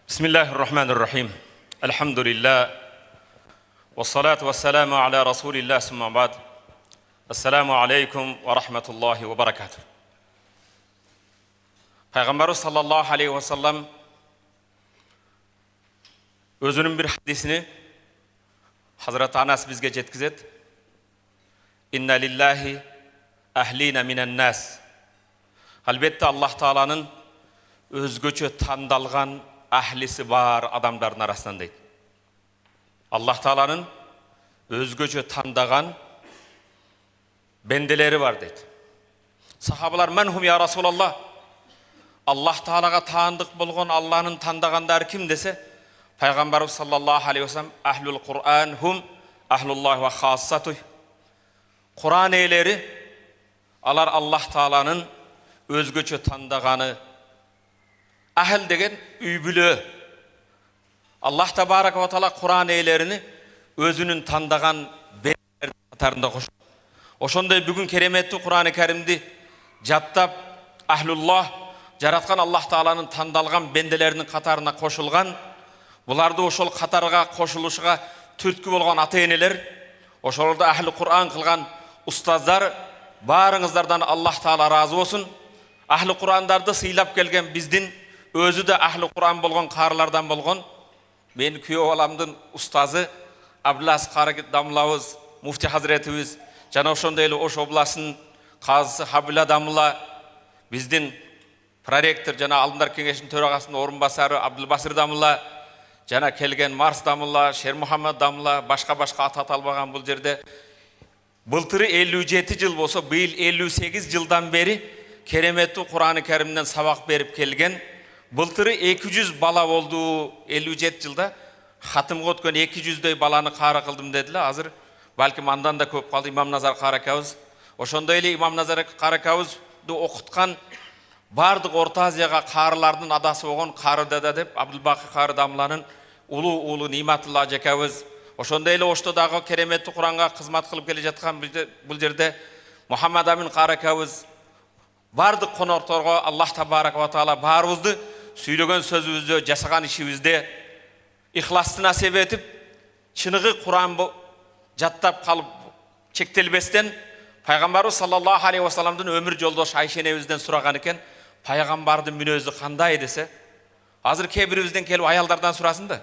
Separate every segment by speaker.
Speaker 1: Bismillahirrahmanirrahim. Elhamdülillah. Ve salatu ve selamu ala Resulillah summa ba'd. Esselamu aleyküm ve rahmetullahi ve berekatuhu. Peygamberimiz sallallahu aleyhi ve sellem özünün bir hadisini Hazreti Anas bizge jetkizet. İnna lillahi ahlina minen nas. Albatta Allah Taala'nın özgöçe tandalgan ahlisi var adamların arasından deydi. Allah Taala'nın özgöçe tandagan bendeleri var deydi. Sahabalar menhum ya Resulallah. Allah Taala'ga tanıdık bolgon Allah'ın tandagandары kim dese, Peygamberimiz sallallahu aleyhi ve sellem ahlul Kur'an hum ahlullah ve hassatuh. Kur'an ehleri alar Allah Taala'nın özgöçe tandaganı. Ahl degen üybülü. Allah Tebaraka ve Teala Kur'an eylerini özünün tandagan bendeler katarında koşuyor. Oşonday bugün keremetli Kur'an-ı Kerim'di jattap ahlullah jaratkan Allah Taala'nın tandalgan bendelerinin katarına koşulgan, bularda oşol katarga koşuluşuga türtkü bolgan ata-eneler, oşolda ahli Kur'an kılgan ustazlar, barыңızдарdan Allah Taala razı olsun. Ahli Kur'andardı sıylap gelgen bizdin özü de ahli Kur'an bolgan karlardan bolgan. Men kuyov alamdın ustazı Abdulaziz Qari damlabız, Mufti Hazretimiz, jana oşonday ele Oş oblasının kazısı Habila damla, bizdin prorektor jana Alımдар Kengesinin töregasının orunbasары Abdülbasir damla, jana kelgen Mars damla, Şer Muhammed damla, başka ata atalbagan bul jerde. Былтыры 57 жыл болса, быйыл 58 жылдан бери кереметli Kur'an-ı Kerim'den sabak berip kelgen. Былтыры 200 bala oldu 57 жылда. Хатымга өткөн 200дөй баланы кары кылдым дедилер. Азыр балким андан да көп калды. Имам Назар Кары акабыз. Ошондой эле Имам Назар Кары акабызды окуткан бардык Орто Азияга карылардын адасы болгон Кары дада деп Абдулбакы Кары дамланын улуу Ниматулла ажакабыз. Ошондой эле Оштодагы кереметli Куранга кызмат кылып келе жаткан бул жерде Мухаммад Амин Кары акабыз бардык конокторго Аллах Табарак ва Таала баарыбызды сүйлөгөн сөзүбүздө, жасаган ишибизде ихласты насип этип, чыныгы Куран жаттап калып чектелбестен Пайгамбарыбыз саллаллаху алейхи ва салламдын өмүр жолдошу Айша энебизден сураган экен, пайгамбардын мүнөзү кандай десе, азыр кээ бирибизден келип аялдардан сурасын да.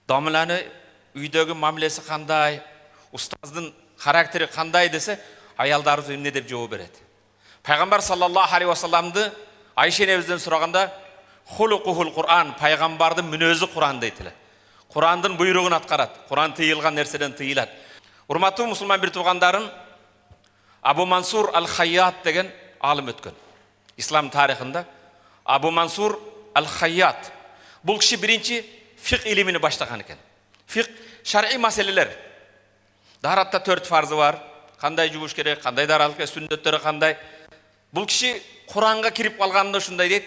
Speaker 1: Дамыланы үйдөгү мамилеси кандай, устаздын характери кандай десе, аялдарыбыз эмне деп жооп берет. Пайгамбар саллаллаху алейхи ва салламды Айша энебизден сураганда хулукухул Кур'ан, пайгамбардын мүнөзү Кур'ан дейтилер. Кур'андын буйругун аткарат. Кур'ан тыйылган нерседен тыйылат. Урматтуу мусулман бир туугандарын, Абу Мансур Ал-Хайят деген алым өткөн. Ислам тарихында Абу Мансур Ал-Хайят. Бул киши биринчи фиq илимини баштаган экен. Фиq шар'ий маселелер. Даратта 4 фарзы бар. Кандай жубуш керек, кандай даралыкка сүннөттөрү кандай. Бул киши Куранга кирип калганда ушундай дейт: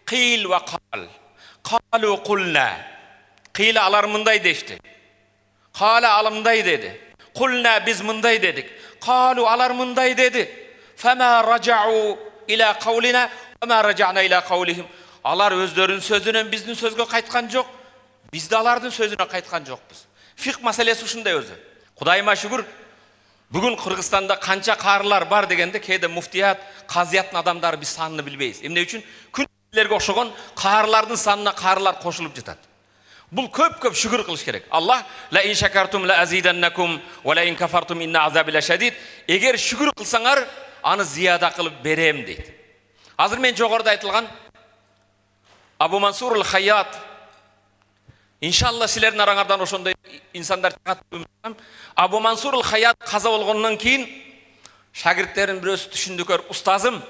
Speaker 1: Qil va qal. Qalu qulna. Qila алар мындай дешти. Qala алар мындай деди. Qulna biz мындай дедик. Qalu алар мындай деди. Fama raja'u ila qawlina wa ma raja'na ila qawlihim. Алар өздөрүнүн сөзүнөн биздин сөзгө кайткан жок. Biz de алардын сөзүнө кайткан жокпуз. Фиq маселеси ушундай өзү. Кудайыма шүгүр, бүгүн Кыргызстанда канча карылар бар дегенде кээде муфтият, казыяттын адамдары биз санын билбейбиз. Эмне үчүн? Күнлерге окшогон карылардын санына карылар кошулуп жатат. Бул көп шүгүр кылыш керек. Аллах ла ин шакартум ла азиданнакум ва ла ин кафартум инна азаби лашадид. Эгер шүгүр кылсаңар, аны зияда кылып берем дейт. Азыр мен жогоруда айтылган Абу Мансур Ал-Хайят, иншалла силердин араңардан ошондой инсандар чыгат. Абу Мансур Ал-Хайят каза болгондон кийин шагирттерин бирөөсү түшүндүкөр, устазым,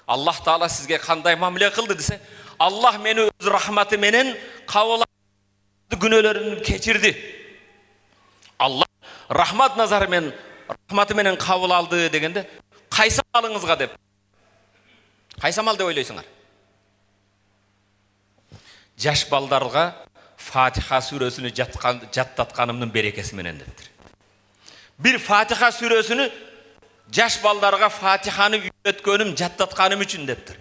Speaker 1: Аллах Таала сизге кандай мамиле кылды десе, Аллах мени өз рахматы менен кабыл алды, күнөөлөрүмдү кечирди. Аллах рахмат назары менен, рахматы менен кабыл алды дегенде, кайсы амалыңызга деп. Кайсы амал деп ойлойсуңар? Жаш балдарга Фатиха сүрөсүнү жаттатканымдын берекеси менен дептир. Бир Фатиха сүрөсүнү жаш балдарга Фатиханы үйрөткөнүм, жаттатканым үчүн дептир.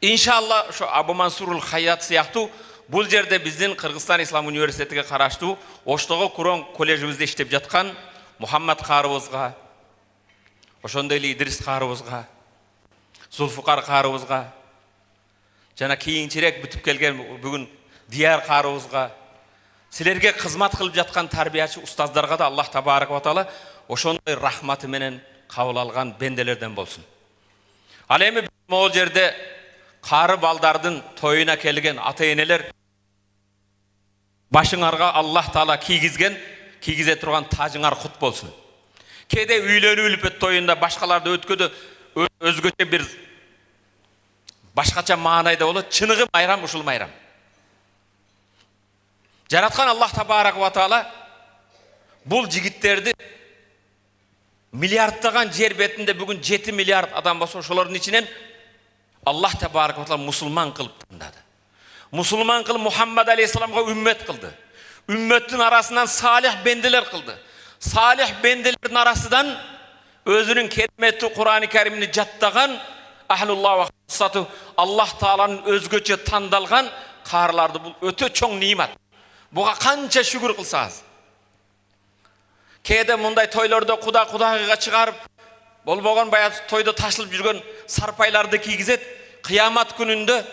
Speaker 1: Иншалла ошо Абу Мансурул Хаят сыяктуу бул жерде биздин Кыргызстан Ислам университетиге караштуу Оштогу Курон коллежибизде иштеп жаткан Мухаммад каарыбызга, ошондой эле Идрис каарыбызга, Зулфукар каарыбызга, жана кийинчерээк бүтүп келген бүгүн Дияр каарыбызга, силерге кызмат кылып жаткан тарбиячы устаздарга да Аллах табарак ва таала ошондой рахматы менен кабыл алган бенделерден болсун. Ал эми могул жерде кары балдардын тоюна келген ата-энелер башыңарга Аллах таала кийгизе турган тажыңар кут болсун. Кээде үйлөнүү үлпөт тоюнда башкаларды өткөдө өзгөчө бир башкача маанайда болот. Чыныгы майрам ушул майрам. Жараткан Аллах табарак ва таала бул жигиттерди миллиарддаган жер бетинде бүгүн 7 миллиард адам болсо, ошолордун ичинен Аллах табарак ва таала мусулман кылып тандады. Мусулман кылып Мухаммад алейхиссаламга үммет кылды. Үмметтин арасынан салих бенделер кылды. Салих бенделердин арасынан өзүнүн кереметтүү Кур'ан-ы Каримни жаттаган ахлуллах ва хассату Аллах тааланын өзгөчө тандалган каарыларды бул өтө чоң нимат. Буга канча шүгүр кылсаңыз. Кээде мындай тойлордо кудайга чыгарып, болбогон баягы тойдо ташылып жүргөн сарпайларды кийгизет. Кыямат күнүндө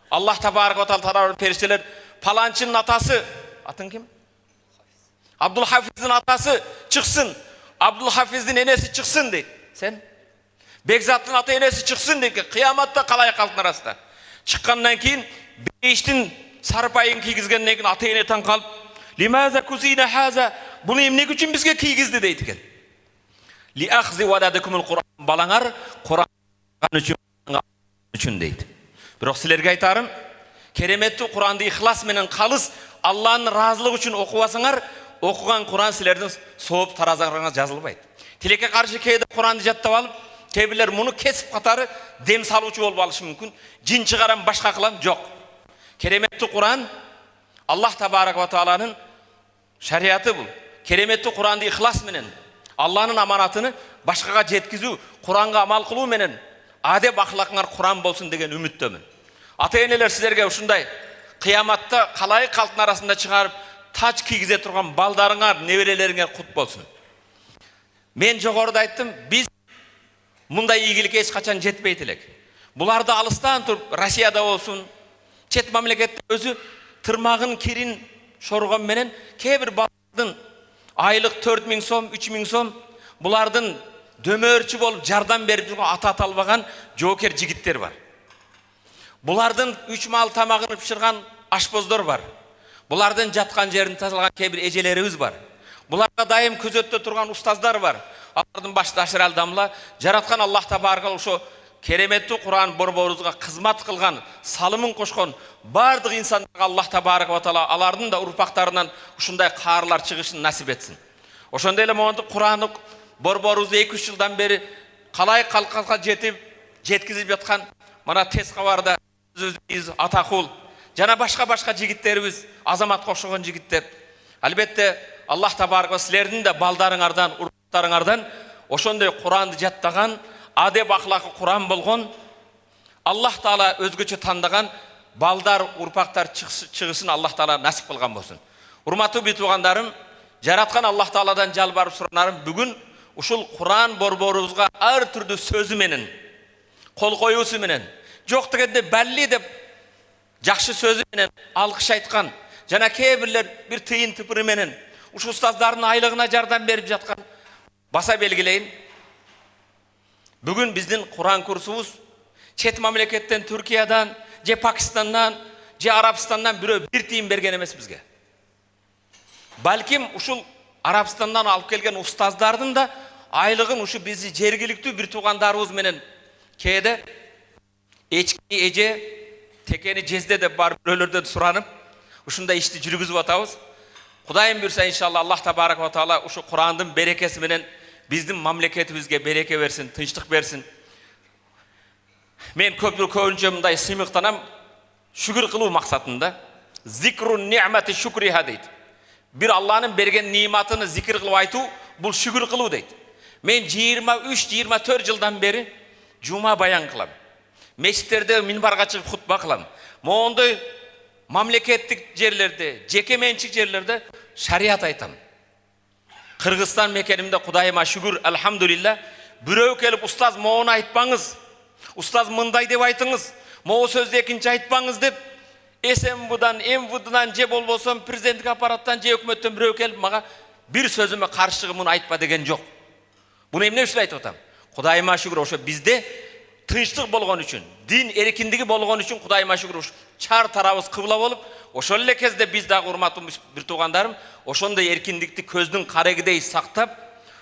Speaker 1: Аллах табарак ва таала периштелер паланчынын атасы, атын ким? Абдул Хафиздин атасы чыксын, Абдул Хафиздин энеси чыксын дейт. Сен Бекзаттын ата энеси чыксын дейт. Кыяматта калай калктын арасында. Чыккандан кийин бейиштин сарпайын кийгизгенден кийин ата эне таң калып, "Лимаза кузина хаза?" Буну эмне үчүн бизге кийгизди дейт экен. "Ли ахзи валадакумул Кур'ан." Балаңар Кур'ан үчүн дейт. Бирок силерге айтарым, кереметтүү Кур'анды ихлас менен калыс Алланын ыраазылыгы үчүн окубасаңар, окуган Кур'ан силердин сооп таразаңарга жазылбайт. Тилекке каршы кээде Кур'анды жаттап алып, кээ бирлер муну кесип катары дем салуучу болуп алышы мүмкүн. Жин чыгарам, башка кылам, жок. Кереметтүү Кур'ан Аллах табарак ва тааланын шариаты бул. Кереметтүү Кур'анды ихлас менен, Алланын аманатыны башкага жеткизүү, Кур'анга амал кылуу менен адеп ахлакыңар Кур'ан болсун деген үмүттөмүн. Ата-энелер силерге ушундай кыяматта калай калктын арасында чыгарып тач кийгизе турган балдарыңар, неберелериңер кут болсун. Мен жогоруда айттым, биз мындай ийгиликке эч качан жетпейт элек. Буларды алыстан туруп Россияда болсун, чет мамлекетте өзү тырмагын кирин шоргон менен кээ бир балдардын айлык 4000 сом, 3000 сом, булардын дөмөрчү болуп жардам берип жүргөн ата албаган жоокер жигиттер бар. Булардын 3 мал тамагын пиширган ашпоздор бар. Булардын жаткан жерин тазалаган кээ бир эжелерибиз бар. Буларга дайым көзөттө турган устаздар бар. Алардын башташыр алдамла жараткан Аллах табарак ошо кереметтүү Кур'ан борборубузга кызмат кылган, салымын кошкон бардык инсандарга Аллах табарак ва таала алардын да урпактарынан ушундай каарлар чыгышын насип этсин. Ошондой эле моментте Кур'анды борборубузда 2-3 жылдан бери калай калкка жеткизип жаткан мына тез кабарда өзүбүз Атакул жана башка жигиттерибиз, Азаматка окшогон жигиттер. Албетте Аллах табарак ва силердин да балдарыңардан, урпактарыңардан ошондой Кур'анды жаттаган, адеп ахлакы Кур'ан болгон, Аллах таала өзгөчө тандаган балдар, урпактар чыгышын Аллах таала насип кылган болсун. Урматтуу бий туугандарым, жараткан Аллах тааладан жалбарып суранарым, бүгүн ушул Кур'ан борборубузга ар түрдүү сөзү менен, кол коюусу менен, жок дегенде балли деп жакшы сөзү менен алкыш айткан, жана кээ бирлер бир тыйын тыпыры менен ушул устаздардын айлыгына жардам берип жаткан баса белгилейин. Бүгүн биздин Кур'ан курсубуз чет мамлекеттен, Түркиядан, же Пакистандан, же Арабстандан бирөө бир тыйын берген эмес бизге. Балким ушул Арабстандан алып келген устаздардын да айлыгын ушу бизи жергиликтүү бир туугандарыбыз менен кээде эчки эже текени жезде деп барып бирөөлөрдөн суранып ушундай ишти жүргүзүп атабыз. Кудайым буйрса иншалла Аллах табарак ва таала ушу Кур'андын берекеси менен биздин мамлекетибизге береке берсин, тынчтык берсин. Мен көпүнчө мындай сыймыктанам, шүгүр кылуу максатында. Зикру ни'мати шукриха дейт. Бир Алланын берген ниматыны зикир кылып айтуу, бул шүгүр кылуу дейт. Мен 23-24 жылдан бери жума баян кылам. Мешіттерде минбарга чыгып хутба кылам. Моңдой мамлекеттик жерлерде, жеке менчик жерлерде шариат айтам. Кыргызстан мекенимде Кудайыма шүгүр, алхамдулилла, бирөө келип устаз моуну айтпаңыз, устаз мындай деп айтыңыз, могу сөздү экинчи айтпаңыз деп СМВдан, МВДдан же болбосо президенттик аппараттан же өкмөттөн бирөө келип мага бир сөзүмө каршы чыгып муну айтпа деген жок. Буну эмне үчүн айтып атам? Кудайыма шүгүр, ошо бизде тынчтык болгон үчүн, дин эркиндиги болгон үчүн Кудайыма шүгүр чар тарабыбыз кыбла болуп, ошол эле кезде биз дагы урматтуу бир туугандарым, ошондой эркиндикти көздүн карегидей сактап,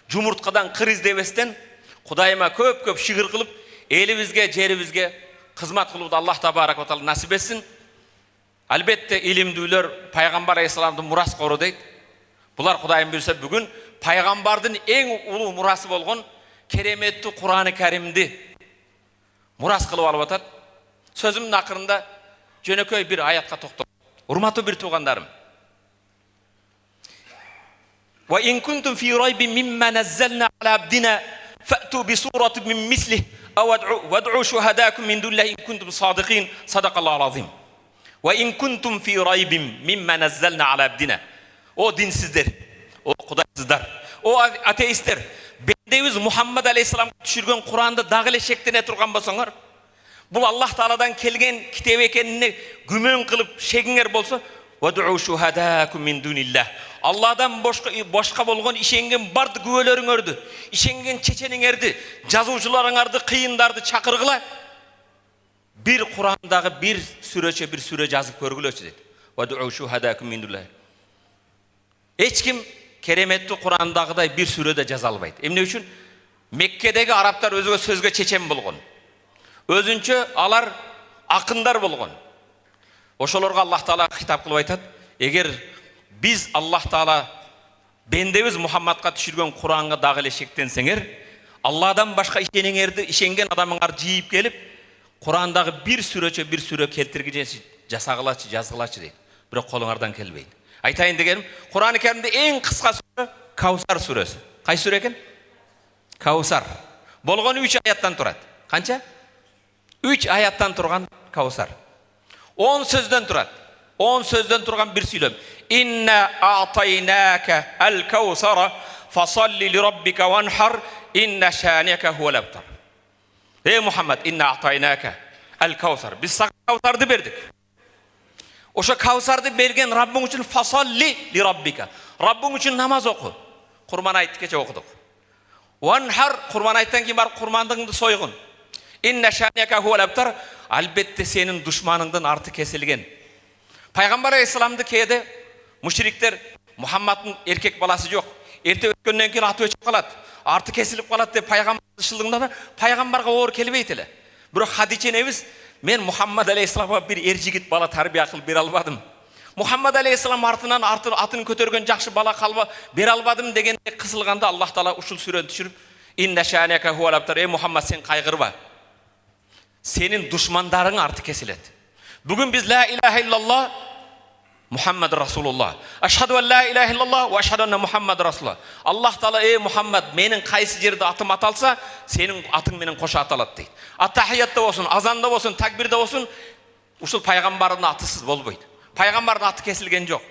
Speaker 1: жумурткадан кыр издебестен Кудайыма көп шүгүр кылып, элибизге, жерибизге кызмат кылууду Аллах табарак ва таала насип этсин. Албетте илимдүүлөр пайгамбар алейхисаламдын мураскору дейт. Булар Кудайым буйрса бүгүн пайгамбардын эң улуу мурасы болгон кереметтүү Кур'аны Каримди мурас кылып алып атат. Сөзүмдүн акырында жөнөкөй бир аятка токтолом. Урматтуу бир туугандарым. Wa in kuntum fi raybin mimma nazzalna ala abdina fa'tu bi suratin min mislihi aw wad'u shuhadakum min dunillahi in kuntum sadiqin. Sadaqallahu azim. Wa in kuntum fi raybin mimma nazzalna ala abdina. O dinsizler, o Kudaysızlar, o ateistler, bendemiz Muhammed Aleyhisselam düşürgen Kur'an'da dagı ele şeklene turgan bolsoңор, bul Allah Taala'dan kelgen kitap ekenine gümön kılıp şegiңер bolsa, vad'u shuhadakum min dunillah. Allah'dan boşka bolgon işengen bardı güvölörüңөрдү, işengen çeçeniңерди, жазуучуларыңарды, кыйындарdı çakırgıla. Bir Kur'an'dagı bir süre жазып көргүлөчү dedi. Vad'u shuhadakum min dunillah. Hiç kim keremetli Kur'an'dagıday bir sürede жаза албайт. Эмне үчүн? Меккедеги арабтар өзгө сөзгө чечен болгон. Өзүнчө алар акындар болгон. Ошолорго Аллах Таала хитап кылып айтат: "Эгер биз Аллах Таала бендебиз Мухаммадка түшүргөн Кур'анга дагы эле шектенсеңер, Алладан башка ишенген адамыңар жийип келип, Кур'андагы bir сүрө келтиргичи жасагылачы, жазгылачы дейт. Бирок колуңардан келбейт. Айтайын дегенім, Құран-ы Кәрімде ең қысқа сүре Каусар сүресі. Қай сүре екен? Каусар. Болған 3 аяттан тұрады. Қанша? 3 аяттан тұрған Каусар. 10 сөзден тұрады. 10 сөзден тұрған бір сөйлем. Инна а'тайнака ал-каусара фасалли ли раббика ванхар инна шаниака хувал абтар. Ей Мухаммад, инна а'тайнака ал-каусар. Біз саған Каусарды бердік. Ошо Каусарды берген Раббың үчүн фасалли ли раббика. Раббың үчүн намаз оку. Курман айт кече окудук. Ванхар, курман айттан кийин барып курмандыгыңды сойгун. Инна шаниака хувал абтар. Албетте сенин душманыңдын арты кесилген. Пайгамбар алейхисаламды кээде мушриктер Мухаммадтын эркек баласы жок. Эрте өткөндөн кийин аты өчүп калат. Арты кесилип калат деп пайгамбарды шылдыңда пайгамбарга оор келбейт эле. Бирок Хадича энебиз мен Мухаммад алейхисаламга бир жигит бала тарбия кылып бере албадым. Мухаммад алейхисалам артынан атын көтөргөн жакшы бала калба бере албадым дегенде кысылганда Аллах Таала ушул сүрөнү түшүрүп инна шаниака хувал абтар. Ey Мухаммад, сен кайгырба. Сенин душмандарың арты кесилет. Бүгүн биз ла илаха иллаллах Мухаммад Расулуллах. Ашхаду ан ла илаха иллаллах ва ашхаду анна Мухаммад Расулуллах. Аллах Таала, ey Мухаммад, менин кайсы жерде атым аталса, сенин атың менен коша аталат дейт. Ат-тахиятта болсун, азанда болсун, такбирде болсун, ушул пайгамбардын атысыз болбойт. Пайгамбардын аты кесилген жок.